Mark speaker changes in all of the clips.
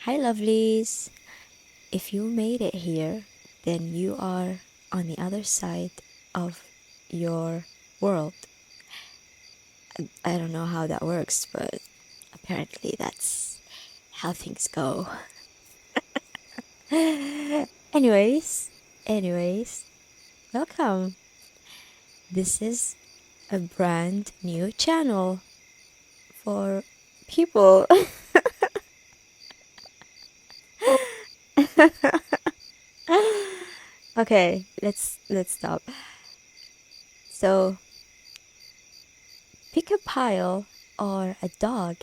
Speaker 1: Hi lovelies! If you made it here, then you are on the other side of your world. I don't know how that works, but apparently that's how things go. anyways, welcome. This is a brand new channel for people. Okay, let's stop. So, pick a pile or a dog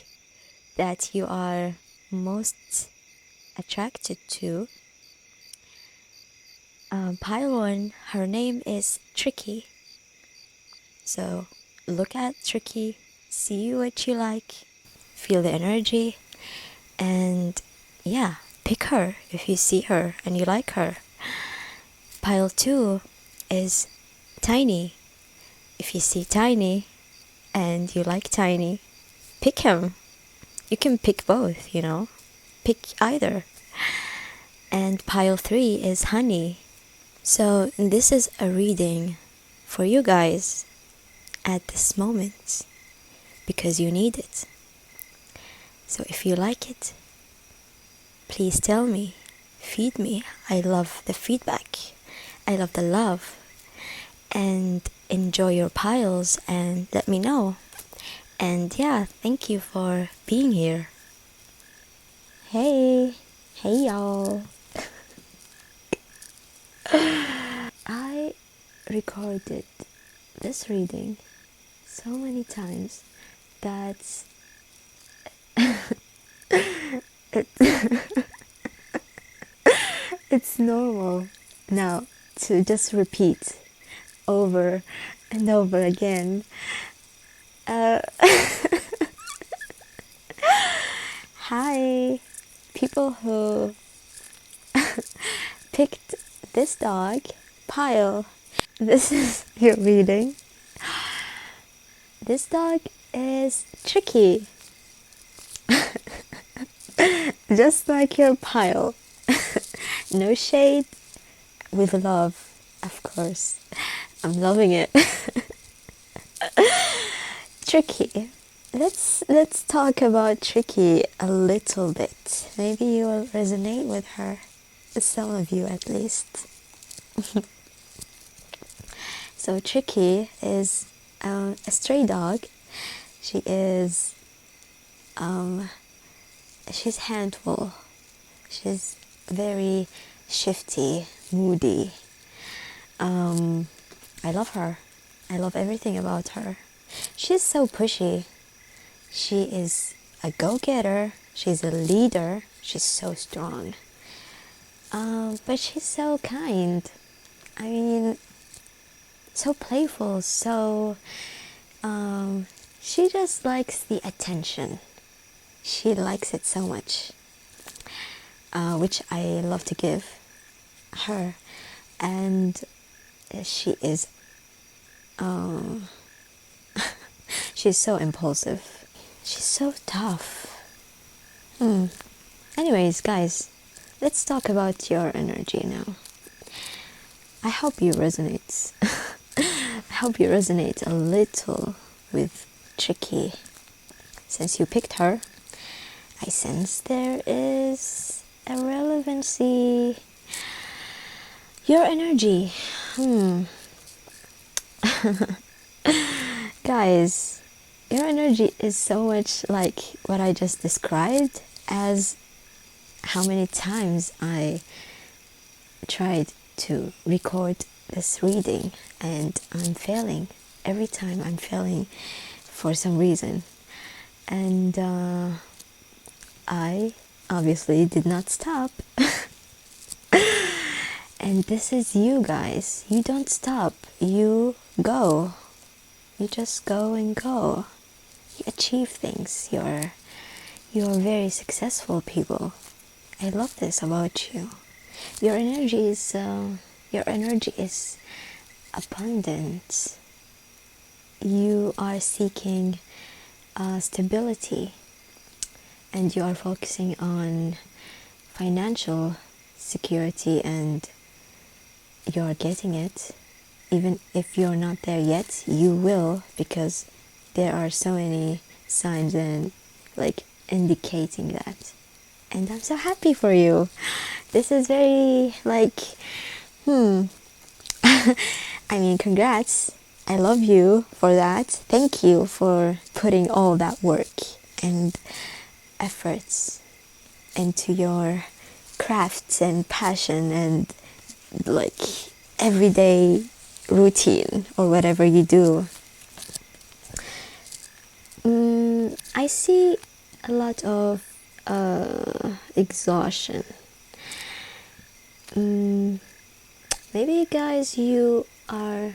Speaker 1: that you are most attracted to. Pile 1, her name is Tricky. So, look at Tricky, see what you like, feel the energy, and yeah, pick her if you see her and you like her. Pile 2 is Tiny. If you see Tiny and you like Tiny, pick him. You can pick both, pick either. And pile 3 is Honey. So this is a reading for you guys at this moment because you need it. So if you like it, please tell me, feed me. I love the feedback. I love the love. And enjoy your piles and let me know. And yeah, thank you for being here. Hey y'all. I recorded this reading so many times that it's normal now to just repeat over and over again. Hi, people who picked this dog, Pile. This is your reading. This dog is Tricky. Just like your Pile. No shade, with love, of course. I'm loving it. Tricky. Let's talk about Tricky a little bit. Maybe you will resonate with her. Some of you at least. So Tricky is a stray dog. She is she's handful. She's very shifty, moody, I love her. I love everything about her. She's so pushy. She is a go-getter. She's a leader. She's so strong. But she's so kind. I mean, so playful. She just likes the attention. She likes it so much, which I love to give her. And she is, she's so impulsive. She's so tough. Anyways, guys, let's talk about your energy now. I hope you resonate. I hope you resonate a little with Tricky. Since you picked her, I sense there is a relevancy. Your energy. Guys, your energy is so much like what I just described as how many times I tried to record this reading and I'm failing. Every time I'm failing for some reason. And I obviously did not stop. And this is you guys. You don't stop. You go. You just go and go. You achieve things. You're very successful people. I love this about you. Your energy is abundant. You are seeking stability, and you are focusing on financial security, and you are getting it. Even if you're not there yet, you will, because there are so many signs and like indicating that. And I'm so happy for you. This is very like I mean, congrats. I love you for that. Thank you for putting all that work and efforts into your crafts and passion and like everyday routine or whatever you do. I see a lot of exhaustion. Maybe guys, you are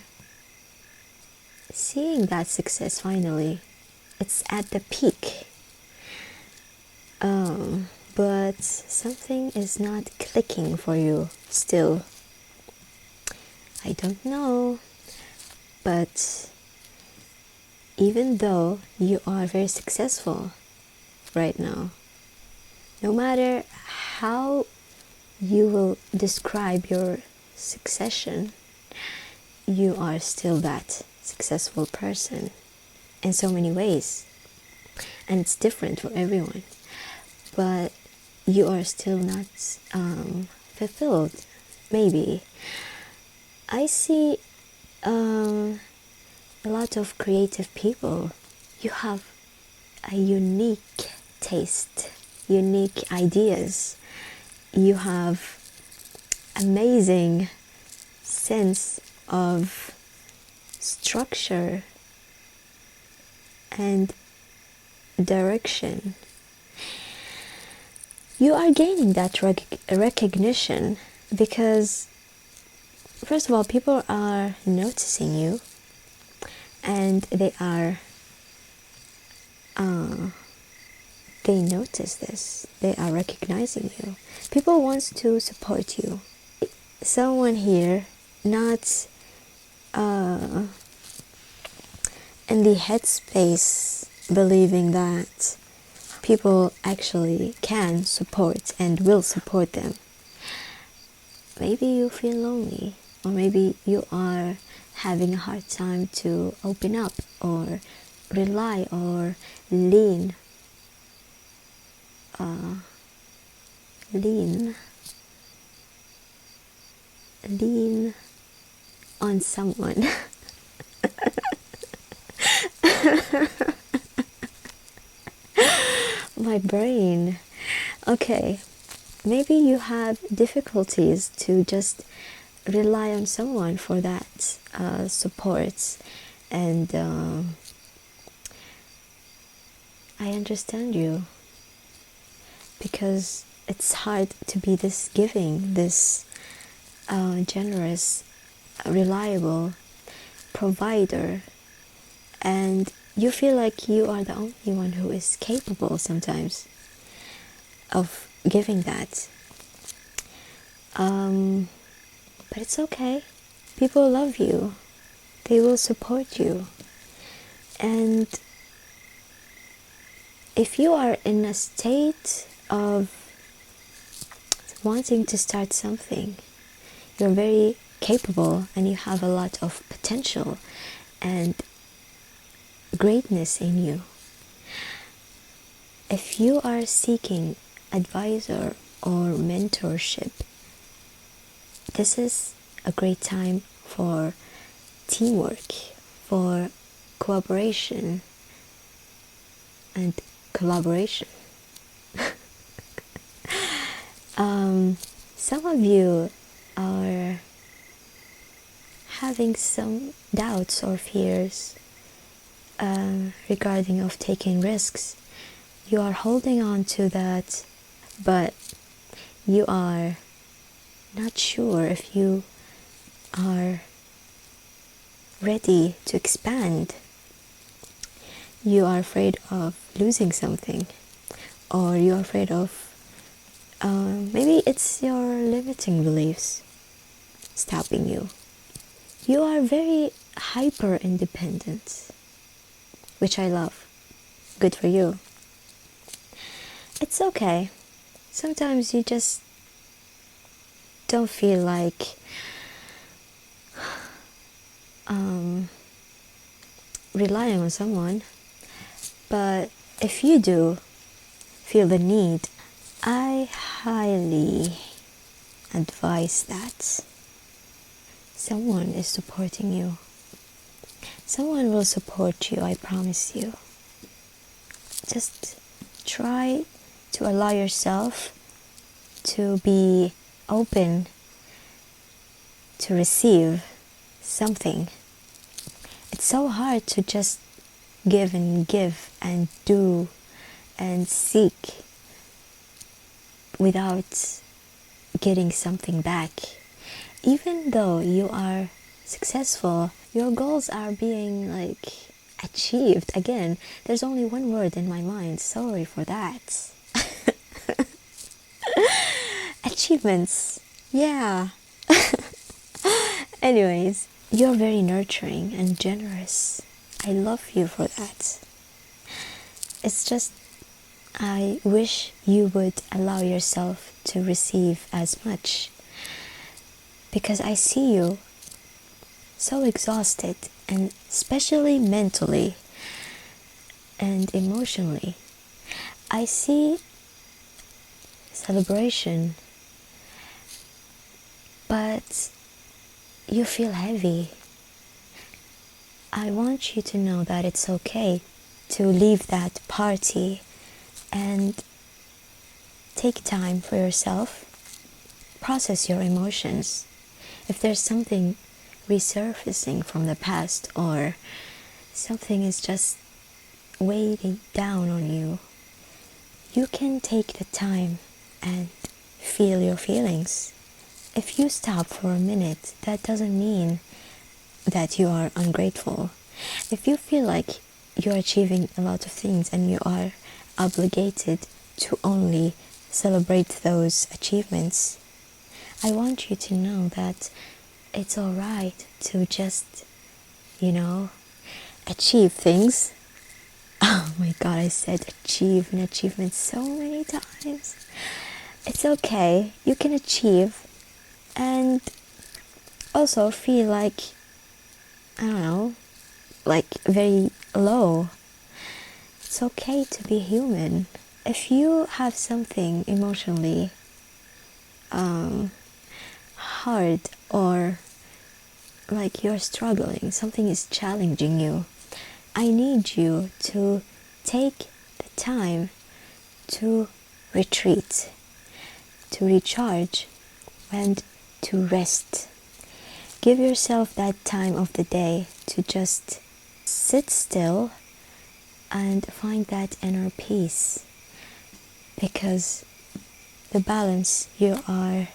Speaker 1: seeing that success finally. It's at the peak. But something is not clicking for you still. I don't know. But even though you are very successful right now, no matter how you will describe your succession, you are still that successful person in so many ways, and it's different for everyone, but you are still not fulfilled. Maybe I see a lot of creative people. You have a unique taste, unique ideas. You have amazing sense of structure and direction. You are gaining that recognition because, first of all, people are noticing you, and they notice this. They are recognizing you. People want to support you. Someone here not in the headspace believing that people actually can support and will support them. Maybe you feel lonely, or maybe you are having a hard time to open up or rely or lean on someone. My brain. Okay, maybe you have difficulties to just rely on someone for that support. And I understand you, because it's hard to be this giving, this generous, reliable provider, and you feel like you are the only one who is capable sometimes of giving that. But it's okay. People love you. They will support you. And if you are in a state of wanting to start something, you're very capable and you have a lot of potential and greatness in you. If you are seeking advisor or mentorship, this is a great time for teamwork, for cooperation and collaboration. Some of you are having some doubts or fears regarding of taking risks. You are holding on to that, but you are not sure if you are ready to expand. You are afraid of losing something, or you're afraid of maybe it's your limiting beliefs stopping you. You are very hyper independent, which I love. Good for you. It's okay. Sometimes you just don't feel like relying on someone. But if you do feel the need, I highly advise that someone is supporting you. Someone will support you, I promise you. Just try to allow yourself to be open to receive something. It's so hard to just give and do and seek without getting something back. Even though you are successful, your goals are being achieved. Again, there's only one word in my mind. Sorry for that. Achievements. Yeah. Anyways, you're very nurturing and generous. I love you for that. It's just I wish you would allow yourself to receive as much, because I see you so exhausted, and especially mentally and emotionally. I see celebration, but you feel heavy. I want you to know that it's okay to leave that party and take time for yourself, process your emotions. If there's something resurfacing from the past, or something is just weighing down on you, you can take the time and feel your feelings. If you stop for a minute, that doesn't mean that you are ungrateful. If you feel like you're achieving a lot of things and you are obligated to only celebrate those achievements, I want you to know that it's alright to just, achieve things. Oh my god, I said achieve and achievement so many times. It's okay, you can achieve and also feel very low. It's okay to be human. If you have something emotionally hard, or you're struggling, something is challenging you, I need you to take the time to retreat, to recharge, and to rest. Give yourself that time of the day to just sit still and find that inner peace, because the balance you are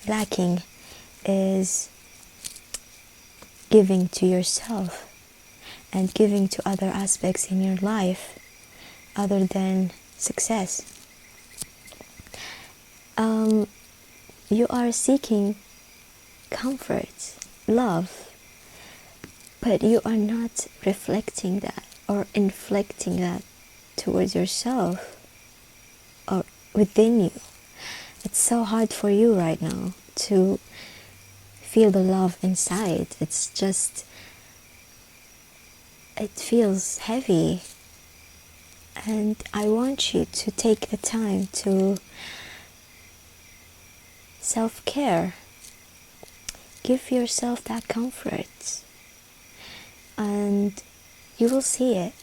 Speaker 1: lacking is giving to yourself and giving to other aspects in your life other than success. You are seeking comfort, love, but you are not reflecting that or inflicting that towards yourself or within you. It's so hard for you right now to feel the love inside. It's just, it feels heavy. And I want you to take the time to self-care. Give yourself that comfort. And you will see it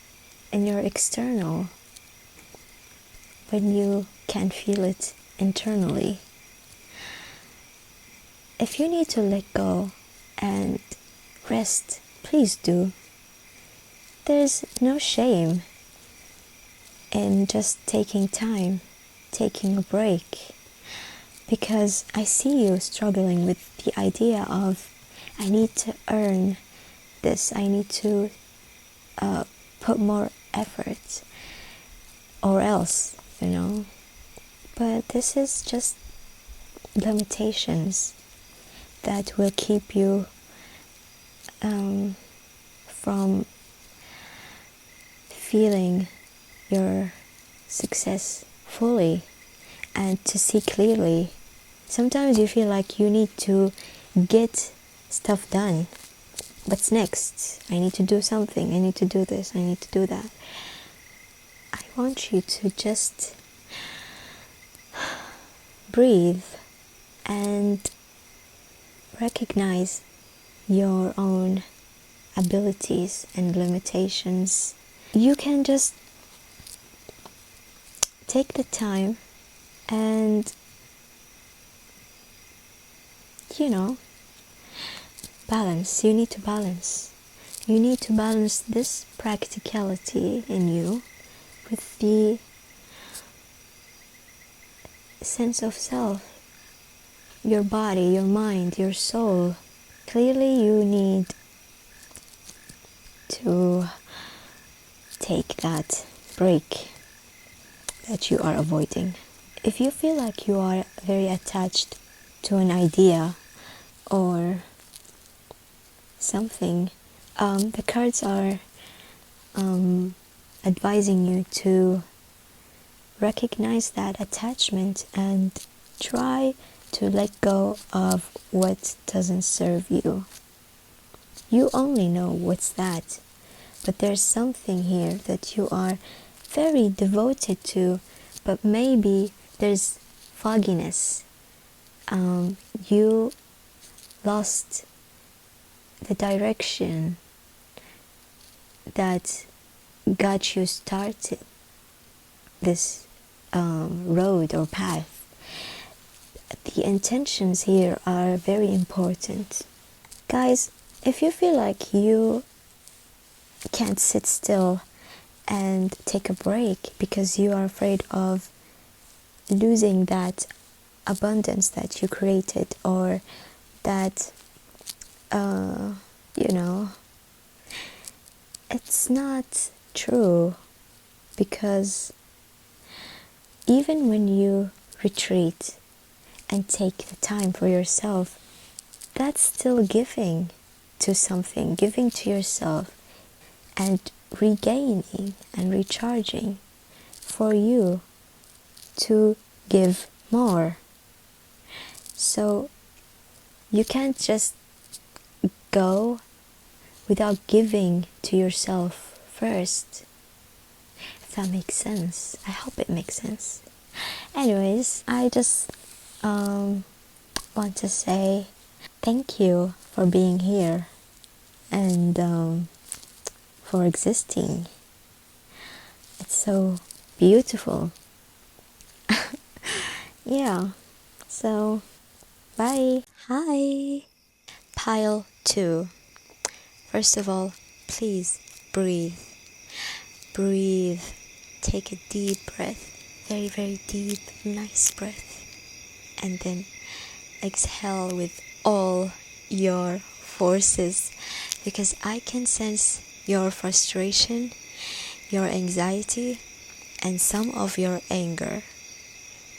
Speaker 1: in your external when you can feel it internally. If you need to let go and rest, please do. There's no shame in just taking time, taking a break, because I see you struggling with the idea of, I need to earn this, I need to put more effort or else, but this is just limitations that will keep you from feeling your success fully and to see clearly. Sometimes you feel like you need to get stuff done. What's next? I need to do something. I need to do this. I need to do that. I want you to just breathe and recognize your own abilities and limitations. You can just take the time and balance. You need to balance. You need to balance this practicality in you with the sense of self, your body, your mind, your soul. Clearly you need to take that break that you are avoiding. If you feel like you are very attached to an idea or something, the cards are advising you to recognize that attachment and try to let go of what doesn't serve you. You only know what's that, but there's something here that you are very devoted to, but maybe there's fogginess. You lost the direction that got you started this road or path. The intentions here are very important. Guys, if you feel like you can't sit still and take a break because you are afraid of losing that abundance that you created, or that it's not true, because even when you retreat and take the time for yourself, that's still giving to something, giving to yourself and regaining and recharging for you to give more. So you can't just go without giving to yourself first. If that makes sense. I hope it makes sense. Anyways, I just want to say thank you for being here and for existing. It's so beautiful. Yeah. So, bye. Hi. Pile 2. First of all, please breathe. Breathe. Take a deep breath. Very, very deep, nice breath. And then exhale with all your forces, because I can sense your frustration, your anxiety, and some of your anger.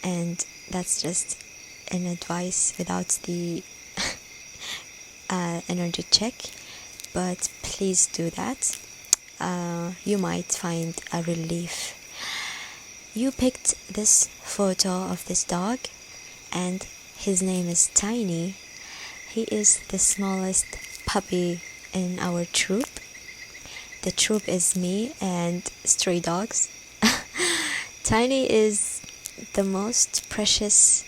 Speaker 1: And that's just an advice without the energy check, but please do that. You might find a relief. You picked this photo of this dog, and his name is Tiny. He is the smallest puppy in our troop. The troop is me and stray dogs. Tiny is the most precious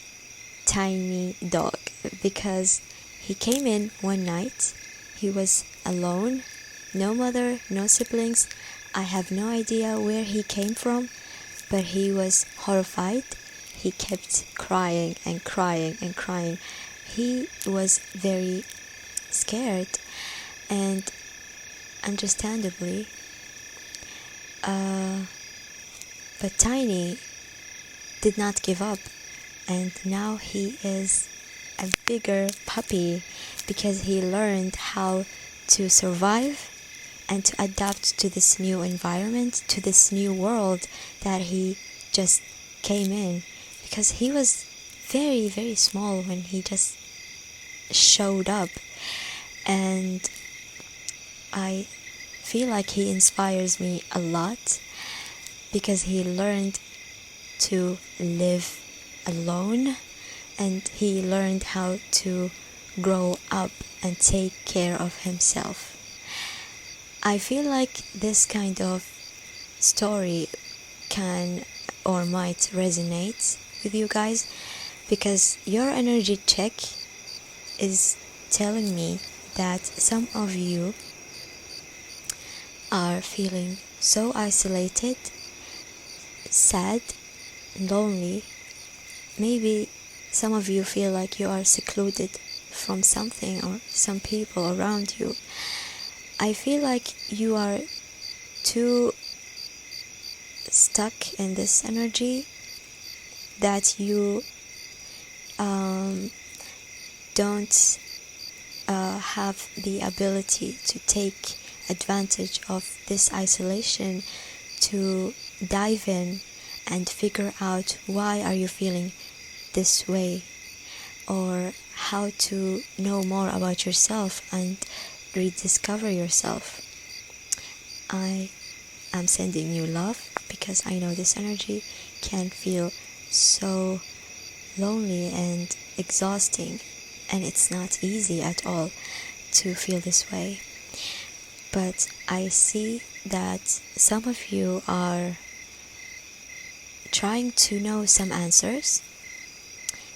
Speaker 1: tiny dog because he came in one night. He was alone, no mother, no siblings. I have no idea where he came from, but he was horrified. He kept crying and crying and crying. He was very scared, and understandably, but Tiny did not give up, and now he is a bigger puppy because he learned how to survive and to adapt to this new environment, to this new world that he just came in, because he was very, very small when he just showed up. And I feel like he inspires me a lot because he learned to live alone, and he learned how to grow up and take care of himself. I feel like this kind of story can or might resonate with you guys, because your energy check is telling me that some of you are feeling so isolated, sad, lonely. Maybe some of you feel like you are secluded from something or some people around you. I feel like you are too stuck in this energy that you don't have the ability to take advantage of this isolation, to dive in and figure out why are you feeling this way, or how to know more about yourself and rediscover yourself. I am sending you love because I know this energy can feel so lonely and exhausting, and it's not easy at all to feel this way. But I see that some of you are trying to know some answers.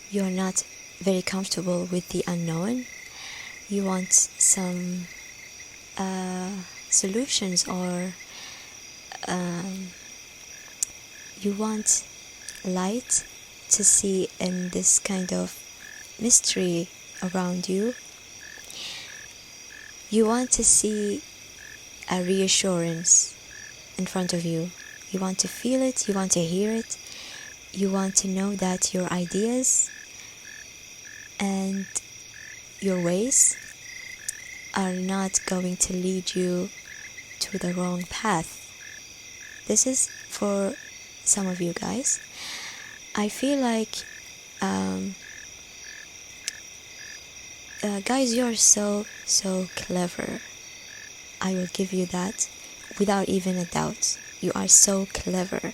Speaker 1: You're not very comfortable with the unknown. You want some solutions, or you want light to see in this kind of mystery around you. You want to see a reassurance in front of you. You want to feel it, you want to hear it, you want to know that your ideas and your ways are not going to lead you to the wrong path. This is for some of you guys. I feel like guys, you're so clever. I will give you that without even a doubt. You are so clever,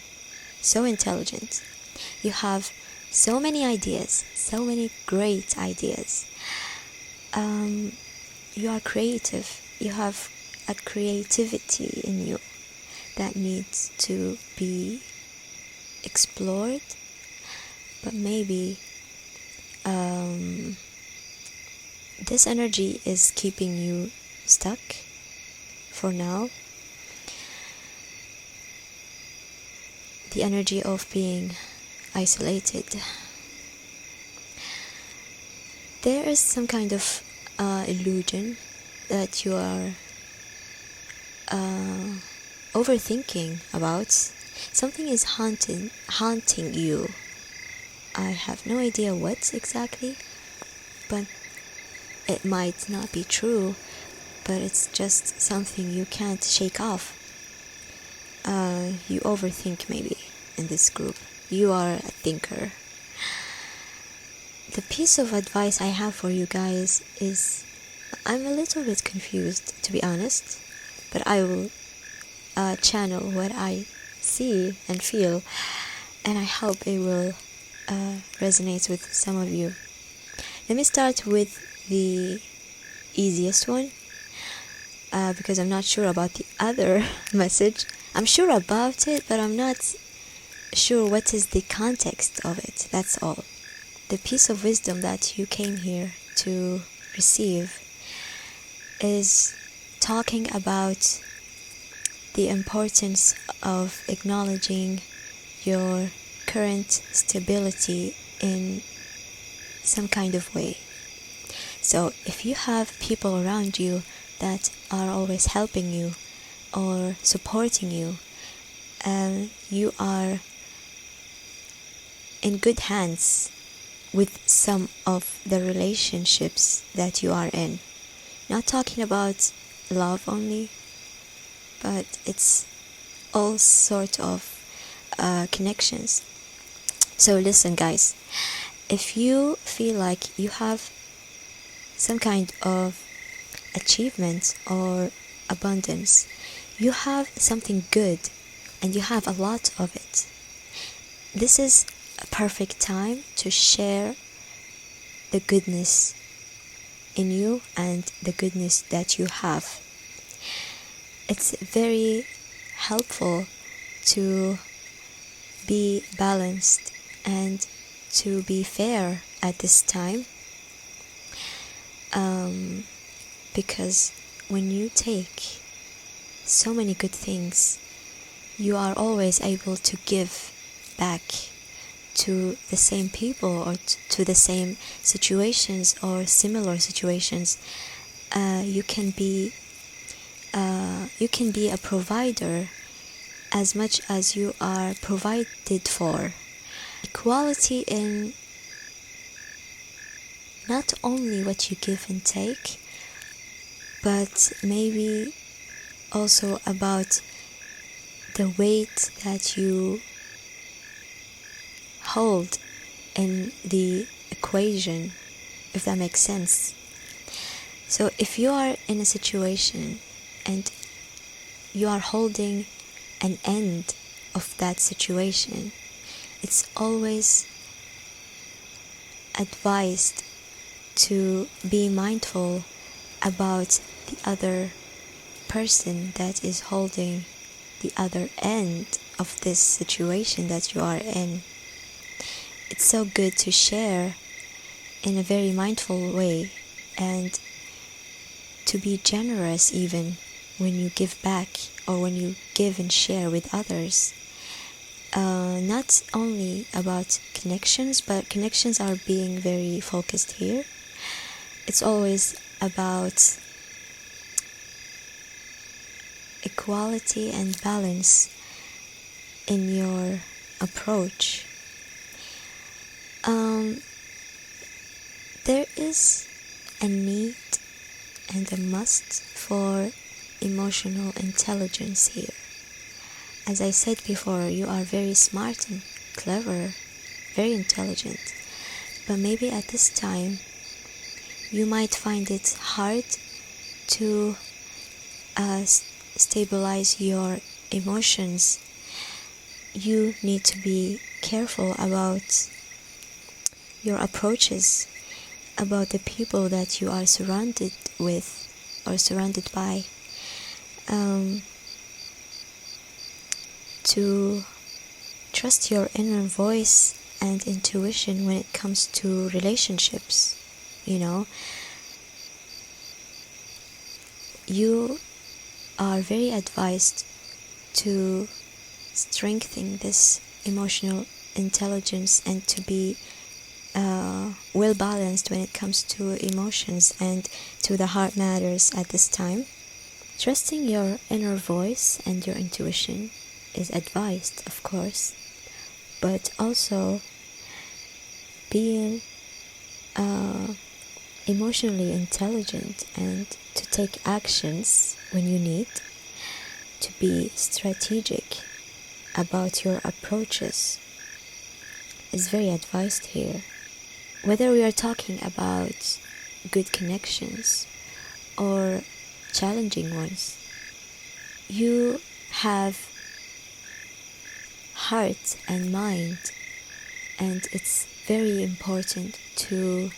Speaker 1: so intelligent. You have so many ideas, so many great ideas. You are creative. You have a creativity in you that needs to be explored, but maybe this energy is keeping you stuck for now. The energy of being isolated. There is some kind of illusion that you are overthinking about. Something is haunting you. I have no idea what exactly, but it might not be true, but it's just something you can't shake off. You overthink maybe in this group. You are a thinker. The piece of advice I have for you guys is, I'm a little bit confused, to be honest, but I will channel what I see and feel, and I hope it will resonate with some of you. Let me start with the easiest one, because I'm not sure about the other message. I'm sure about it, but I'm not sure what is the context of it. That's all. The piece of wisdom that you came here to receive is talking about the importance of acknowledging your current stability in some kind of way. So if you have people around you that are always helping you or supporting you, you are in good hands with some of the relationships that you are in. Not talking about love only, but it's all sort of connections. So listen, guys, if you feel like you have some kind of achievement or abundance, you have something good and you have a lot of it, this is a perfect time to share the goodness in you and the goodness that you have. It's very helpful to be balanced and to be fair at this time, because when you take so many good things, you are always able to give back to the same people or to the same situations or similar situations. You can be a provider as much as you are provided for. Equality in not only what you give and take, but maybe also about the weight that you hold in the equation, if that makes sense. So if you are in a situation and you are holding an end of that situation, it's always advised to be mindful about the other person that is holding the other end of this situation that you are in. It's so good to share in a very mindful way and to be generous even when you give back or when you give and share with others. Not only about connections, but connections are being very focused here. It's always about equality and balance in your approach. There is a need and a must for emotional intelligence here. As I said before, you are very smart and clever, very intelligent, but maybe at this time you might find it hard to stabilize your emotions. You need to be careful about your approaches, about the people that you are surrounded with or surrounded by, to trust your inner voice and intuition when it comes to relationships. You are very advised to strengthen this emotional intelligence and to be well balanced when it comes to emotions and to the heart matters at this time. Trusting your inner voice and your intuition is advised, of course, but also being emotionally intelligent and to take actions when you need, to be strategic about your approaches is very advised here. Whether we are talking about good connections or challenging ones, you have heart and mind, and it's very important to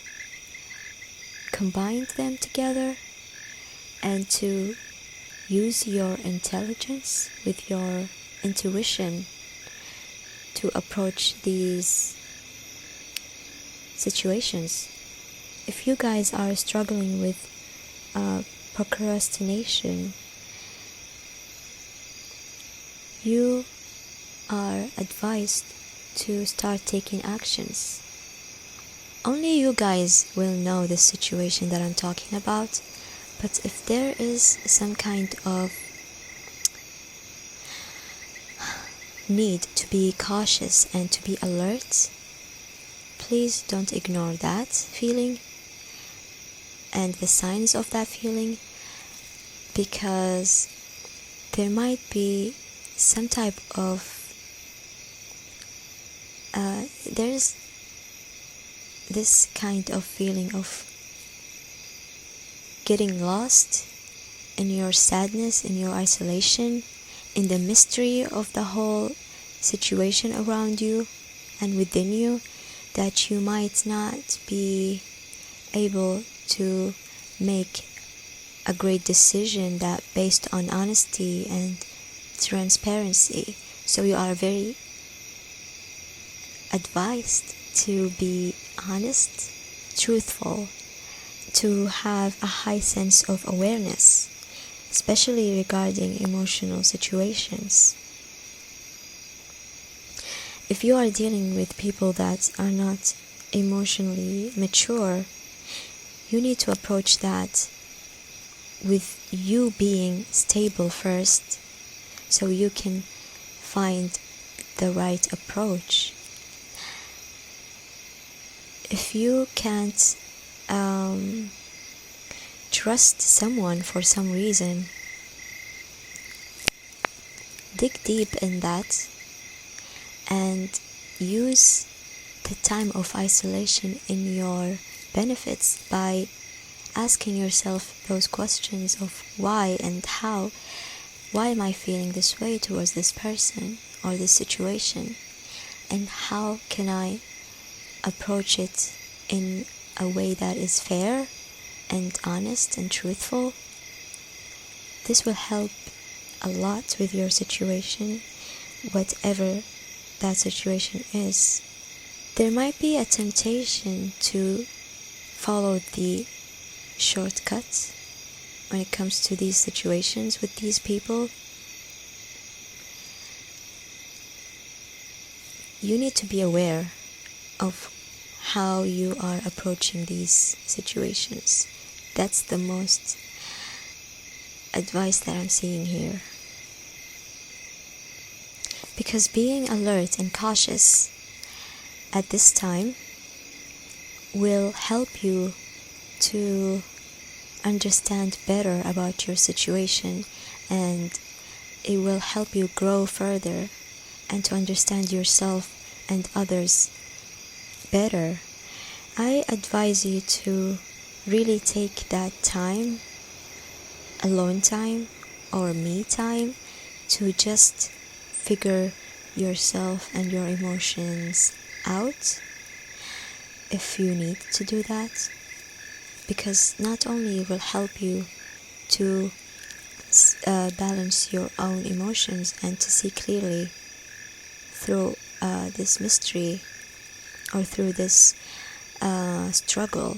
Speaker 1: combine them together and to use your intelligence with your intuition to approach these situations. If you guys are struggling with procrastination, you are advised to start taking actions. Only you guys will know the situation that I'm talking about, but if there is some kind of need to be cautious and to be alert, please don't ignore that feeling and the signs of that feeling, because there might be some type of there's this kind of feeling of getting lost in your sadness, in your isolation, in the mystery of the whole situation around you and within you, that you might not be able to make a great decision that based on honesty and transparency. So you are very advised to be honest, truthful, to have a high sense of awareness, especially regarding emotional situations. If you are dealing with people that are not emotionally mature, you need to approach that with you being stable first, so you can find the right approach. If you can't trust someone for some reason, dig deep in that and use the time of isolation in your benefits by asking yourself those questions of why and how. Why am I feeling this way towards this person or this situation, and how can I approach it in a way that is fair and honest and truthful? This will help a lot with your situation, whatever that situation is. There might be a temptation to follow the shortcuts when it comes to these situations with these people. You need to be aware of how you are approaching these situations. That's the most advice that I'm seeing here. Because being alert and cautious at this time will help you to understand better about your situation, and it will help you grow further and to understand yourself and others better. I advise you to really take that time, alone time or me time, to just figure yourself and your emotions out if you need to do that, because not only it will help you to balance your own emotions and to see clearly through this mystery or through this struggle,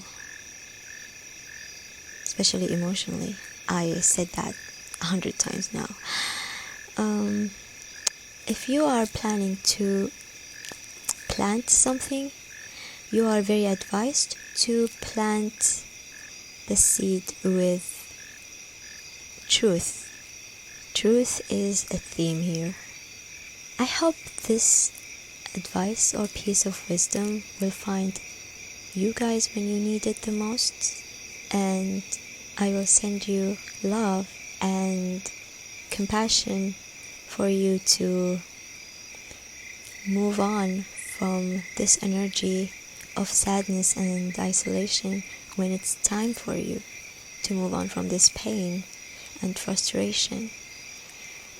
Speaker 1: especially emotionally. I said that 100 times now. If you are planning to plant something, you are very advised to plant the seed with truth. Truth is a theme here. I hope this advice or piece of wisdom will find you guys when you need it the most, and I will send you love and compassion for you to move on from this energy of sadness and isolation when it's time for you to move on from this pain and frustration.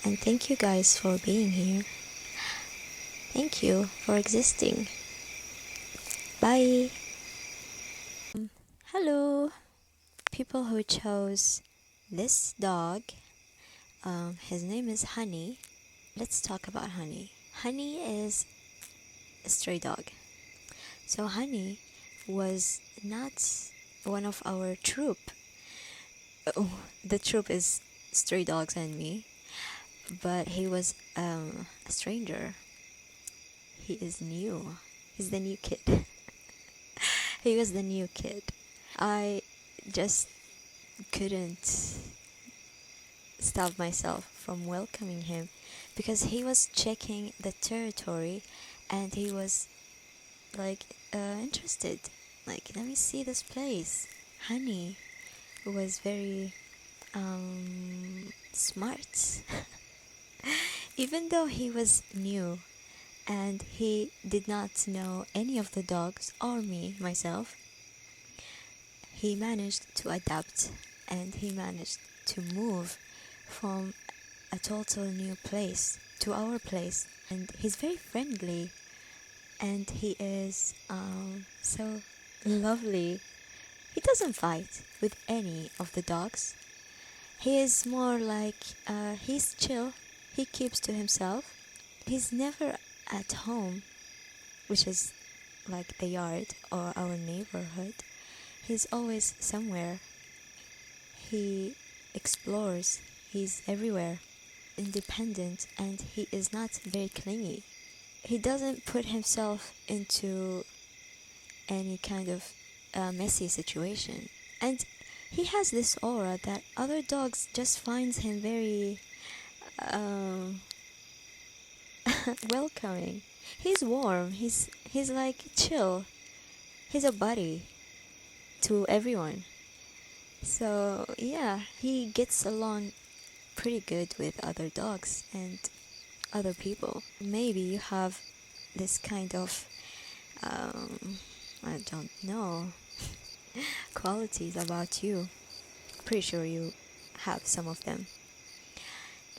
Speaker 1: And thank you guys for being here. Thank you for existing. Bye. Hello, people who chose this dog. His name is Honey. Let's talk about Honey. Honey is a stray dog. So Honey was not one of our troop. Oh, the troop is stray dogs and me, but he was a stranger. He is new. He's the new kid. He was the new kid. I just couldn't stop myself from welcoming him because he was checking the territory and he was like interested. Like, let me see this place. Honey was very smart. Even though he was new and he did not know any of the dogs or myself, he managed to adapt and he managed to move from a total new place to our place. And he's very friendly and he is so lovely. He doesn't fight with any of the dogs. He is more like he's chill. He keeps to himself. He's never at home, which is like the yard or our neighborhood. He's always somewhere. He explores. He's everywhere, independent, and he is not very clingy. He doesn't put himself into any kind of messy situation. And he has this aura that other dogs just finds him very welcoming. He's warm. He's like chill. He's a buddy to everyone. So yeah, he gets along pretty good with other dogs and other people. Maybe you have this kind of I don't know qualities about you. Pretty sure you have some of them.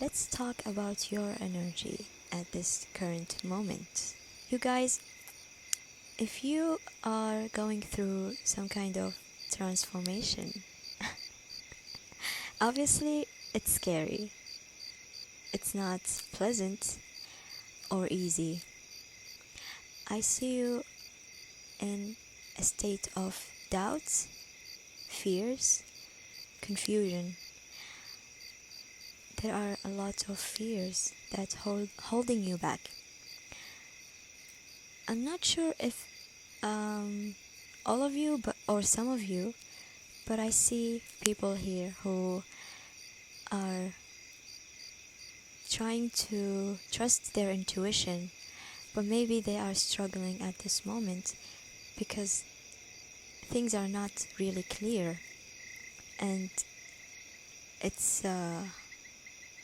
Speaker 1: Let's talk about your energy at this current moment. You guys, if you are going through some kind of transformation, obviously it's scary. It's not pleasant or easy. I see you in a state of doubts, fears, confusion. There are a lot of fears that holding you back. I'm not sure if all of you or some of you, but I see people here who are trying to trust their intuition, but maybe they are struggling at this moment because things are not really clear, and it's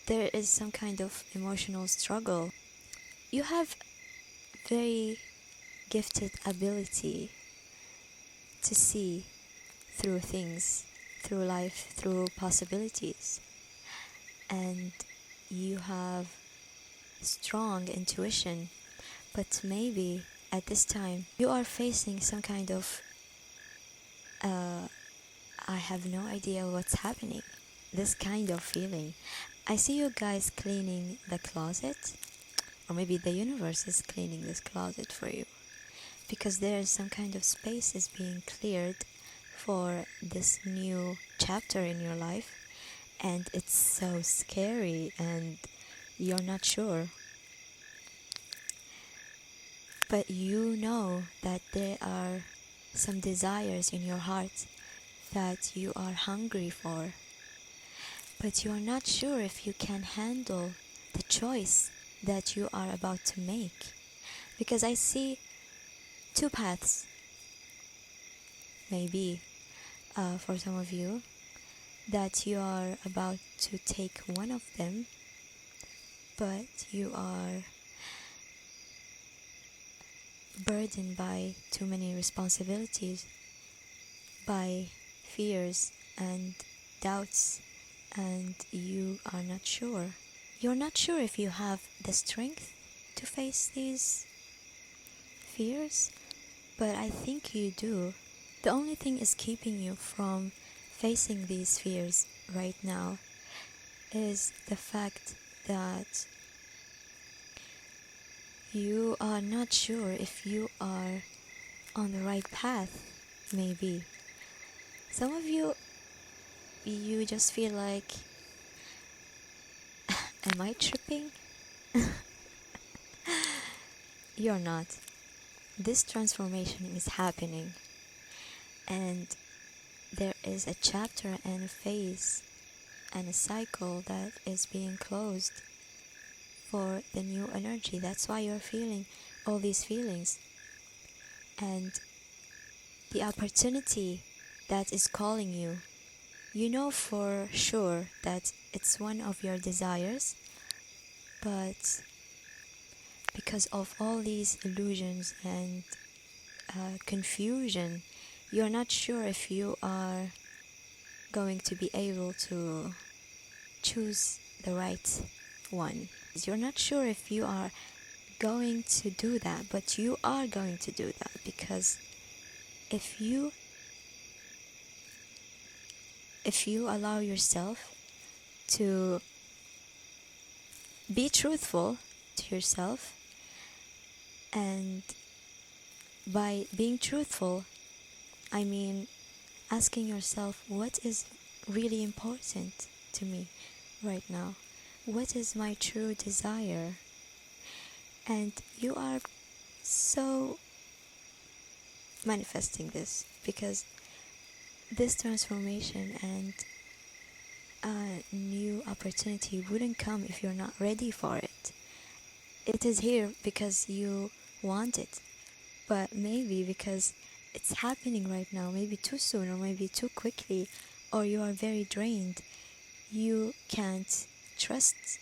Speaker 1: there is some kind of emotional struggle. You have very gifted ability to see through things, through life, through possibilities, and you have strong intuition, but maybe at this time you are facing some kind of I have no idea what's happening, this kind of feeling. I see you guys cleaning the closet, or maybe the universe is cleaning this closet for you, because there is some kind of space is being cleared for this new chapter in your life, and it's so scary and you're not sure. But you know that there are some desires in your heart that you are hungry for, but you are not sure if you can handle the choice that you are about to make. Because I see two paths, maybe, for some of you, that you are about to take one of them, but you are burdened by too many responsibilities, by fears and doubts, and you are not sure. You're not sure if you have the strength to face these fears, but I think you do. The only thing is keeping you from facing these fears right now is the fact that you are not sure if you are on the right path, maybe. Some of you, you just feel like, am I tripping? You're not. This transformation is happening, and there is a chapter and a phase and a cycle that is being closed for the new energy. That's why you're feeling all these feelings. And the opportunity that is calling you, you know for sure that it's one of your desires, but because of all these illusions and confusion, you're not sure if you are going to be able to choose the right one. You're not sure if you are going to do that, but you are going to do that, because if you allow yourself to be truthful to yourself, and by being truthful, I mean asking yourself, what is really important to me right now? What is my true desire? And you are so manifesting this, because this transformation and a new opportunity wouldn't come if you're not ready for it. It is here because you want it, but maybe because it's happening right now, maybe too soon or maybe too quickly, or you are very drained, you can't trust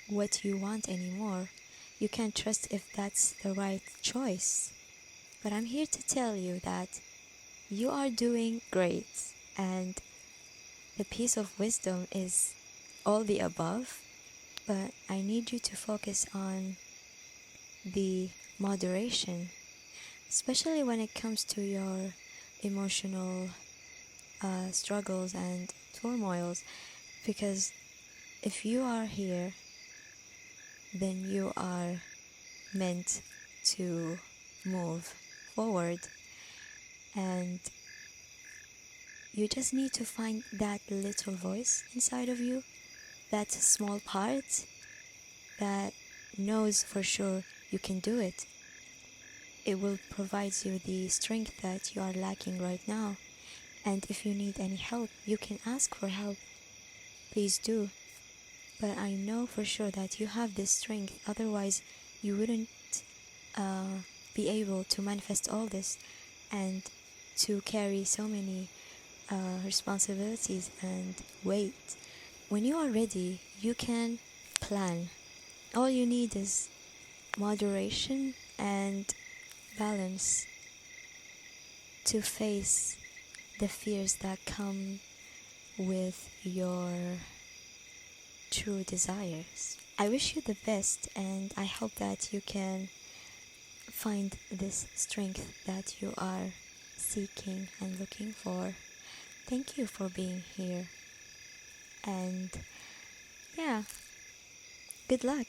Speaker 1: what you want anymore. You can't trust if that's the right choice. But I'm here to tell you that you are doing great, and the piece of wisdom is all the above, but I need you to focus on the moderation, especially when it comes to your emotional struggles and turmoils, because if you are here, then you are meant to move forward, and you just need to find that little voice inside of you, that small part that knows for sure you can do it. It will provide you the strength that you are lacking right now. And if you need any help, you can ask for help. Please do. But I know for sure that you have this strength, otherwise you wouldn't be able to manifest all this and to carry so many responsibilities and weight. When you are ready, you can plan. All you need is moderation and balance to face the fears that come with your true desires. I wish you the best, and I hope that you can find this strength that you are seeking and looking for. Thank you for being here, and yeah, good luck.